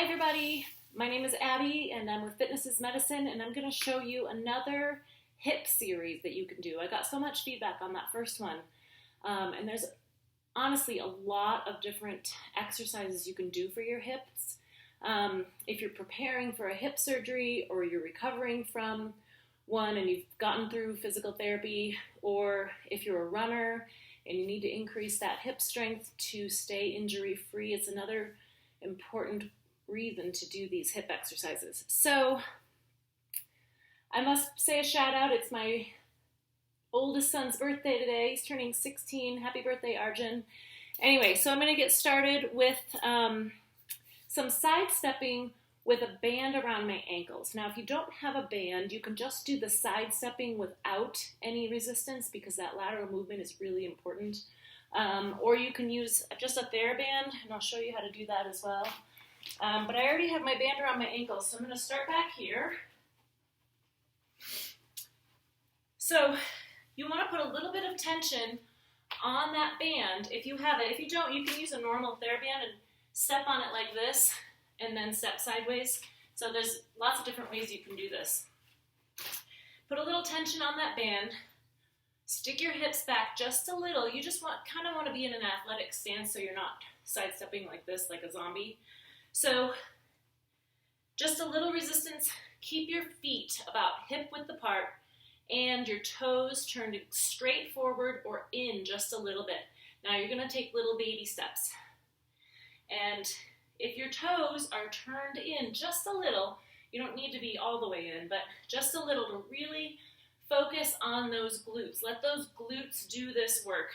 Hi everybody, my name is Abby and I'm with Fitness is Medicine, and I'm going to show you another hip series that you can do. I got so much feedback on that first one, and there's honestly a lot of different exercises you can do for your hips. If you're preparing for a hip surgery or you're recovering from one and you've gotten through physical therapy, or if you're a runner and you need to increase that hip strength to stay injury free, it's another important reason to do these hip exercises. So I must say a shout out. It's my oldest son's birthday today. He's turning 16. Happy birthday, Arjun. Anyway, so I'm going to get started with some sidestepping with a band around my ankles. Now, if you don't have a band, you can just do the sidestepping without any resistance, because that lateral movement is really important. Or you can use just a TheraBand, and I'll show you how to do that as well. But I already have my band around my ankles, so I'm going to start back here. So you want to put a little bit of tension on that band if you have it. If you don't, you can use a normal TheraBand and step on it like this, and then step sideways. So there's lots of different ways you can do this. Put a little tension on that band. Stick your hips back just a little. You just kind of want to be in an athletic stance so you're not sidestepping like this, like a zombie. So just a little resistance. Keep your feet about hip width apart and your toes turned straight forward or in just a little bit. Now you're going to take little baby steps. And if your toes are turned in just a little, you don't need to be all the way in, but just a little to really focus on those glutes. Let those glutes do this work.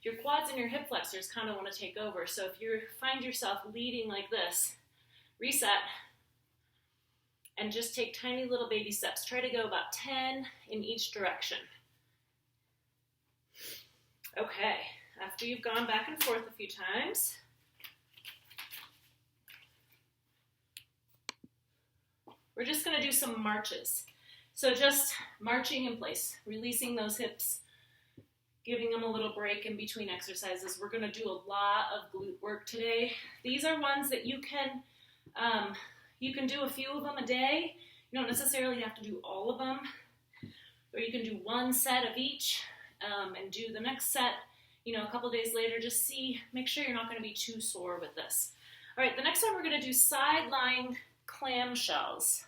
Your quads and your hip flexors kind of want to take over. So if you find yourself leading like this, reset and just take tiny little baby steps. Try to go about 10 in each direction. Okay, after you've gone back and forth a few times, we're just going to do some marches. So just marching in place, releasing those hips, giving them a little break in between exercises. We're going to do a lot of glute work today. These are ones that you can do a few of them a day. You don't necessarily have to do all of them, or you can do one set of each and do the next set, a couple days later. Just make sure you're not going to be too sore with this. All right, the next one we're going to do side lying clam shells.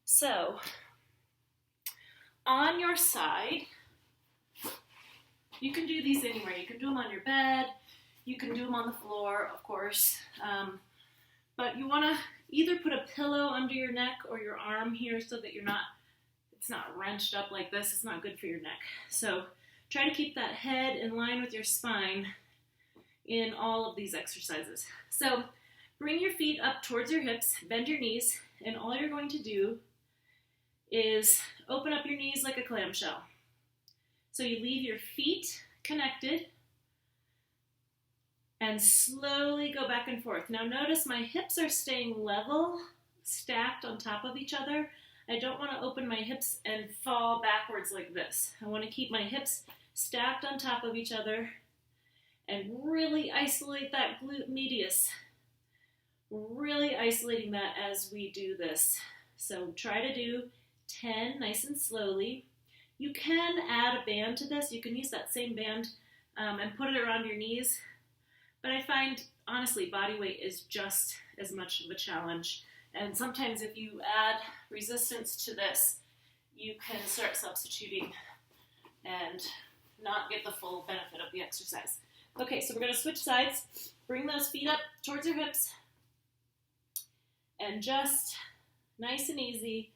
So on your side, you can do these anywhere. You can do them on your bed. You can do them on the floor, of course. But you want to either put a pillow under your neck or your arm here so that it's not wrenched up like this. It's not good for your neck. So try to keep that head in line with your spine in all of these exercises. So bring your feet up towards your hips, bend your knees, and all you're going to do is open up your knees like a clamshell. So you leave your feet connected and slowly go back and forth. Now notice my hips are staying level, stacked on top of each other. I don't want to open my hips and fall backwards like this. I want to keep my hips stacked on top of each other and really isolate that glute medius. Really isolating that as we do this. So try to do 10 nice and slowly. You can add a band to this. You can use that same band and put it around your knees. But I find, honestly, body weight is just as much of a challenge. And sometimes if you add resistance to this, you can start substituting and not get the full benefit of the exercise. Okay, so we're going to switch sides. Bring those feet up towards your hips. And just nice and easy,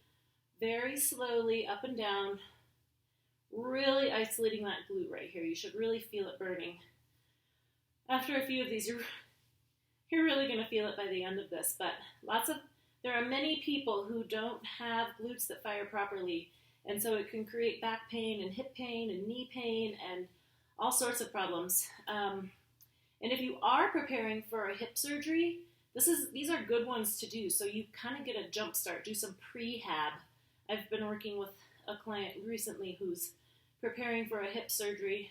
very slowly up and down, really isolating that glute right here. You should really feel it burning. After a few of these, you're really going to feel it by the end of this. But there are many people who don't have glutes that fire properly, and so it can create back pain and hip pain and knee pain and all sorts of problems. And if you are preparing for a hip surgery, these are good ones to do, so you kind of get a jump start, do some prehab. I've been working with a client recently who's preparing for a hip surgery,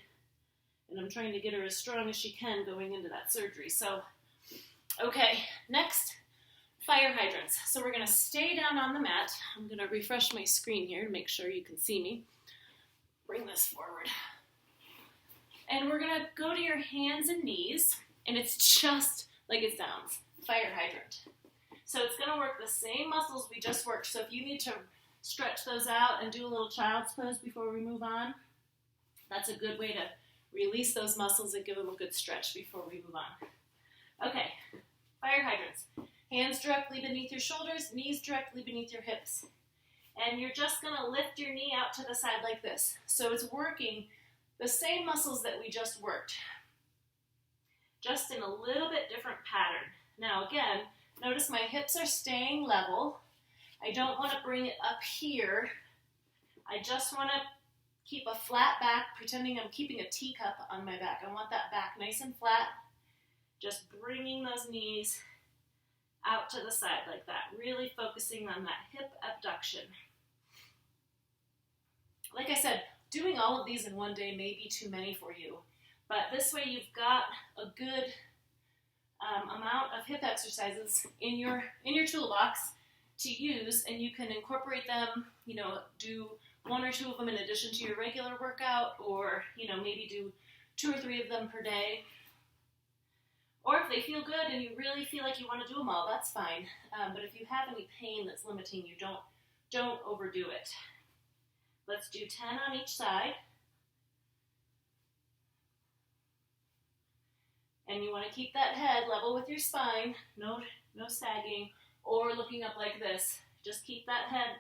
and I'm trying to get her as strong as she can going into that surgery. So Okay, next, fire hydrants. So we're going to stay down on the mat. I'm going to refresh my screen here to make sure you can see me. Bring this forward. And we're going to go to your hands and knees, and it's just like it sounds, fire hydrant. So it's going to work the same muscles we just worked. So if you need to stretch those out and do a little child's pose before we move on, that's a good way to release those muscles and give them a good stretch before we move on. Okay, fire hydrants. Hands directly beneath your shoulders, knees directly beneath your hips. And you're just going to lift your knee out to the side like this. So it's working the same muscles that we just worked, just in a little bit different pattern. Now again, notice my hips are staying level. I don't want to bring it up here. I just want to keep a flat back, pretending I'm keeping a teacup on my back. I want that back nice and flat. Just bringing those knees out to the side like that, really focusing on that hip abduction. Like I said, doing all of these in one day may be too many for you, but this way you've got a good amount of hip exercises in your toolbox to use, and you can incorporate them, do 1 or 2 of them in addition to your regular workout, or, maybe do 2 or 3 of them per day. Or if they feel good and you really feel like you want to do them all, that's fine. But if you have any pain that's limiting you, don't overdo it. Let's do 10 on each side. And you want to keep that head level with your spine, no sagging or looking up like this. Just keep that head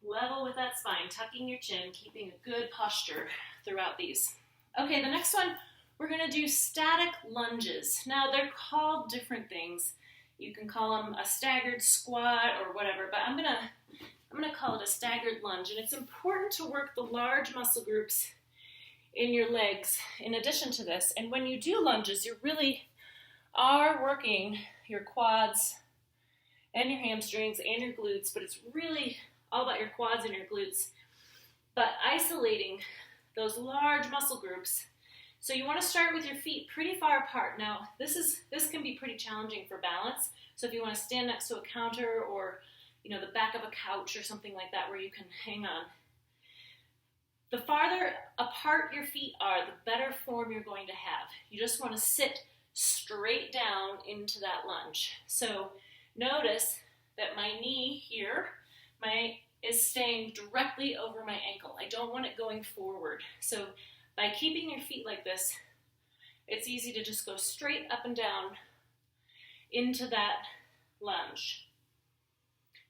level with that spine, tucking your chin, keeping a good posture throughout these. Okay, the next one, we're going to do static lunges. Now, they're called different things. You can call them a staggered squat or whatever, but I'm going to call it a staggered lunge. And it's important to work the large muscle groups in your legs in addition to this. And when you do lunges, you really are working your quads and your hamstrings and your glutes, but it's really all about your quads and your glutes. But isolating those large muscle groups. So you want to start with your feet pretty far apart. Now, this can be pretty challenging for balance. So if you want to stand next to a counter or, the back of a couch or something like that where you can hang on. The farther apart your feet are, the better form you're going to have. You just want to sit straight down into that lunge. So notice that my knee here, is staying directly over my ankle. I don't want it going forward. So by keeping your feet like this, it's easy to just go straight up and down into that lunge.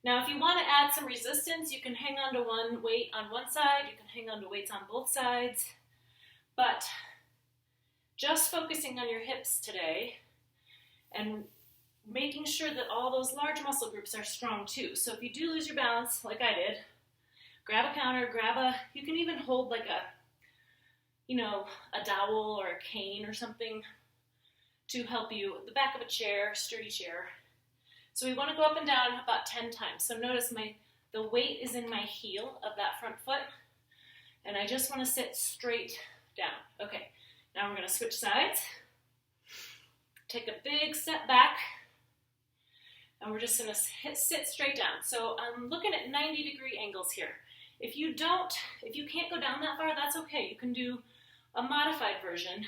Now, if you want to add some resistance, you can hang on to one weight on one side, you can hang on to weights on both sides, but just focusing on your hips today and making sure that all those large muscle groups are strong too. So if you do lose your balance, like I did, grab a counter, you can even hold like a dowel or a cane or something to help you, the back of a chair, sturdy chair. So we want to go up and down about 10 times. So notice the weight is in my heel of that front foot, and I just want to sit straight down. Okay, now we're going to switch sides. Take a big step back, and we're just going to sit straight down. So I'm looking at 90-degree angles here. If you can't go down that far, that's okay. You can do a modified version,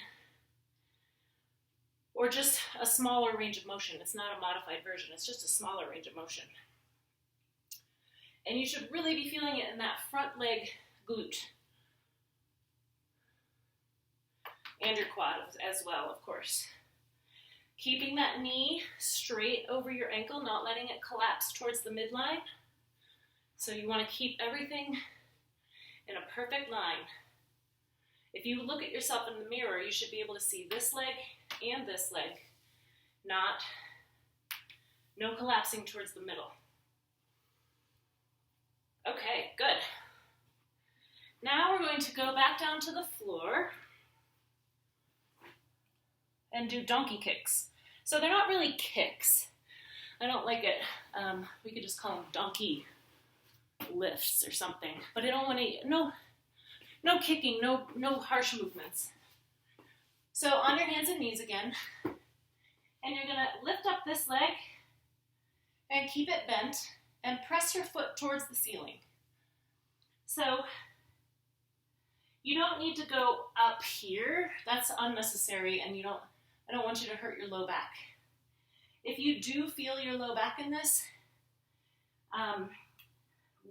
or just a smaller range of motion. It's not a modified version, it's just a smaller range of motion. And you should really be feeling it in that front leg glute. And your quad as well, of course. Keeping that knee straight over your ankle, not letting it collapse towards the midline. So you want to keep everything in a perfect line. If you look at yourself in the mirror, you should be able to see this leg and this leg, no collapsing towards the middle. Okay, good. Now we're going to go back down to the floor and do donkey kicks. So they're not really kicks. I don't like it. We could just call them donkey lifts or something. But I don't want to, no kicking, no harsh movements. So on your hands and knees again, And you're gonna lift up this leg and keep it bent and press your foot towards the ceiling. So you don't need to go up here. That's unnecessary, and I don't want you to hurt your low back. If you do feel your low back in this,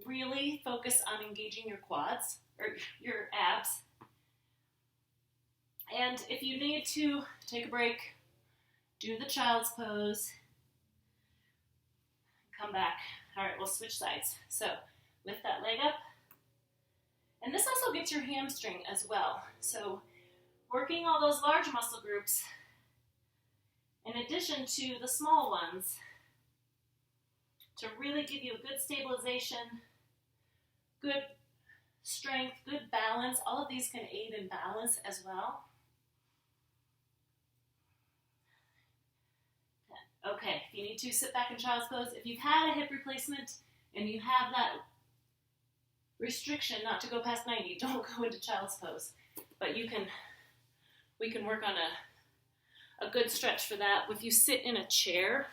really focus on engaging your quads or your abs. And if you need to take a break, do the child's pose, come back. All right, we'll switch sides. So lift that leg up. And this also gets your hamstring as well. So working all those large muscle groups in addition to the small ones to really give you a good stabilization, good strength, good balance. All of these can aid in balance as well. Okay, if you need to, sit back in child's pose. If you've had a hip replacement and you have that restriction not to go past 90, don't go into child's pose. But we can work on a good stretch for that. If you sit in a chair,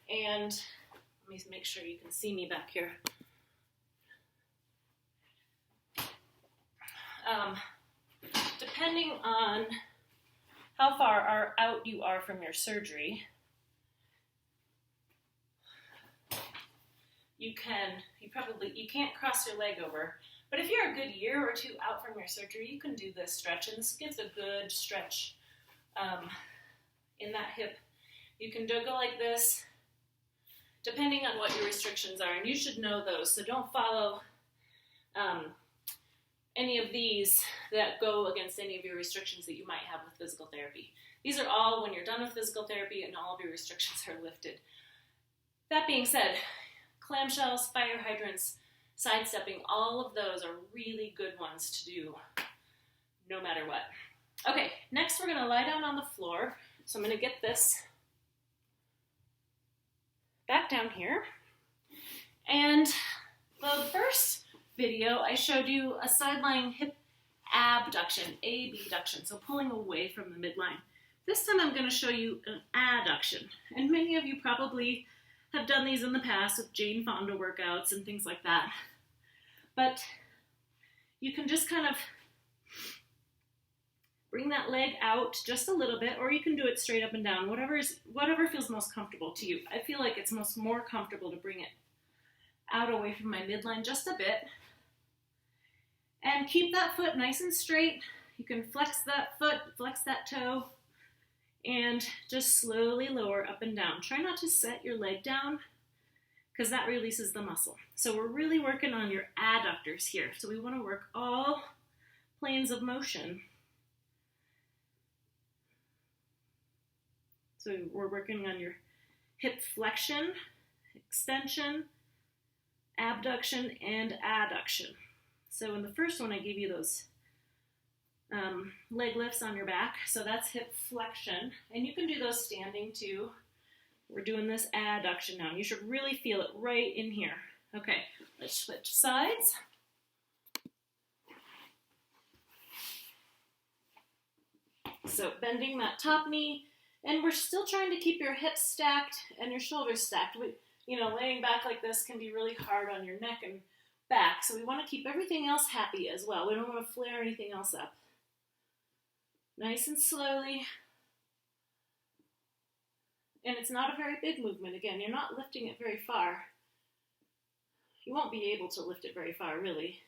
and let me make sure you can see me back here. Depending on how far out you are from your surgery, you can't cross your leg over. But if you're a good year or two out from your surgery, you can do this stretch, and this gives a good stretch in that hip. You can go like this, depending on what your restrictions are, and you should know those, so don't follow any of these that go against any of your restrictions that you might have with physical therapy. These are all when you're done with physical therapy and all of your restrictions are lifted. That being said, clam shells, fire hydrants, sidestepping, all of those are really good ones to do no matter what. Okay, next we're gonna lie down on the floor. So I'm gonna get this back down here. And the first video, I showed you a side-lying hip abduction, abduction, so pulling away from the midline. This time I'm gonna show you an adduction. And many of you probably have done these in the past with Jane Fonda workouts and things like that. But you can just kind of bring that leg out just a little bit, or you can do it straight up and down, whatever feels most comfortable to you. I feel like it's more comfortable to bring it out away from my midline just a bit. And keep that foot nice and straight. You can flex that foot, flex that toe, and just slowly lower up and down. Try not to set your leg down because that releases the muscle. So we're really working on your adductors here. So we want to work all planes of motion. So we're working on your hip flexion, extension, abduction, and adduction. So in the first one, I gave you those leg lifts on your back. So that's hip flexion. And you can do those standing too. We're doing this adduction now. You should really feel it right in here. Okay, let's switch sides. So bending that top knee. And we're still trying to keep your hips stacked and your shoulders stacked. Laying back like this can be really hard on your neck and back. So we want to keep everything else happy as well. We don't want to flare anything else up. Nice and slowly. And it's not a very big movement. Again, you're not lifting it very far. You won't be able to lift it very far, really.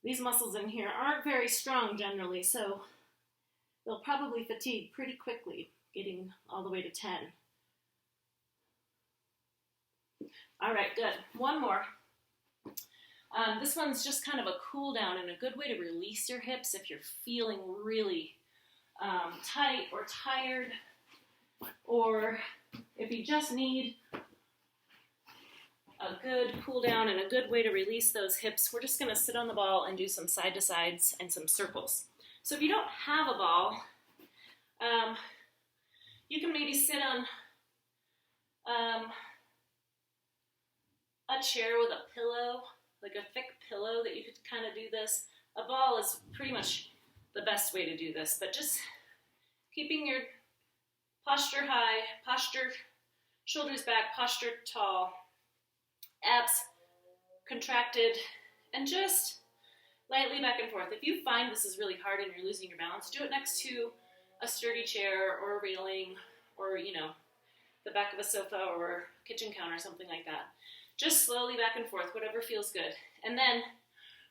These muscles in here aren't very strong generally, so they'll probably fatigue pretty quickly, getting all the way to 10. All right, good. One more. This one's just kind of a cool down and a good way to release your hips if you're feeling really tight or tired, or if you just need a good cool down and a good way to release those hips. We're just going to sit on the ball and do some side to sides and some circles. So if you don't have a ball, you can maybe sit on a chair with a pillow, like a thick pillow that you could kind of do this. A ball is pretty much the best way to do this, but just keeping your Posture high, posture, shoulders back, posture tall, abs contracted, and just lightly back and forth. If you find this is really hard and you're losing your balance, do it next to a sturdy chair or a railing or, the back of a sofa or kitchen counter, something like that. Just slowly back and forth, whatever feels good. And then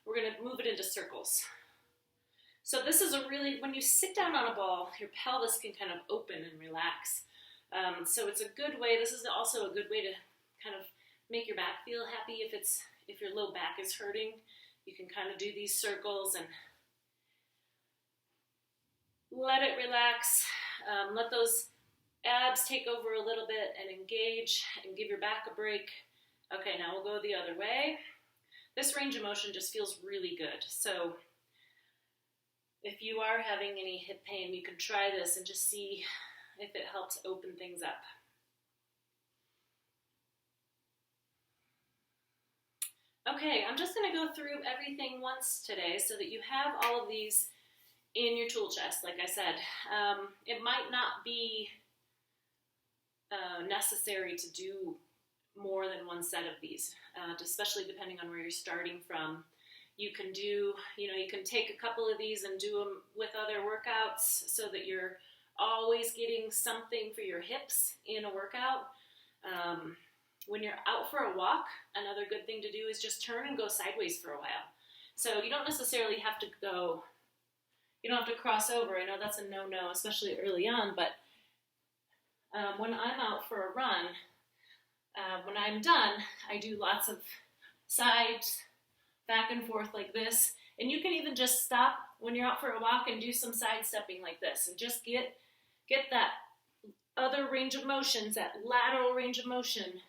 we're going to move it into circles. So this is when you sit down on a ball, your pelvis can kind of open and relax. So it's a good way, this is also a good way to kind of make your back feel happy. If your low back is hurting, you can kind of do these circles and let it relax. Let those abs take over a little bit and engage and give your back a break. Okay, now we'll go the other way. This range of motion just feels really good. So if you are having any hip pain, you can try this and just see if it helps open things up. Okay, I'm just going to go through everything once today so that you have all of these in your tool chest, like I said. It might not be necessary to do more than one set of these, especially depending on where you're starting from. You can do, you can take a couple of these and do them with other workouts so that you're always getting something for your hips in a workout. When you're out for a walk, another good thing to do is just turn and go sideways for a while. So you don't necessarily have to go, you don't have to cross over. I know that's a no-no, especially early on, but when I'm out for a run, when I'm done, I do lots of sides, back and forth like this. And you can even just stop when you're out for a walk and do some sidestepping like this and just get that other range of motions, that lateral range of motion,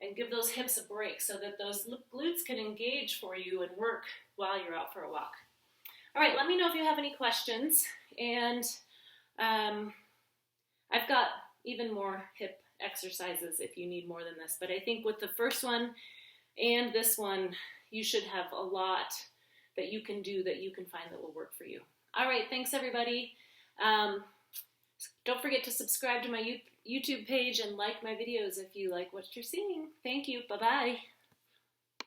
and give those hips a break so that those glutes can engage for you and work while you're out for a walk. All right, let me know if you have any questions. And I've got even more hip exercises if you need more than this. But I think with the first one and this one, you should have a lot that you can do that you can find that will work for you. All right, thanks everybody. Don't forget to subscribe to my YouTube page and like my videos if you like what you're seeing. Thank you. Bye-bye.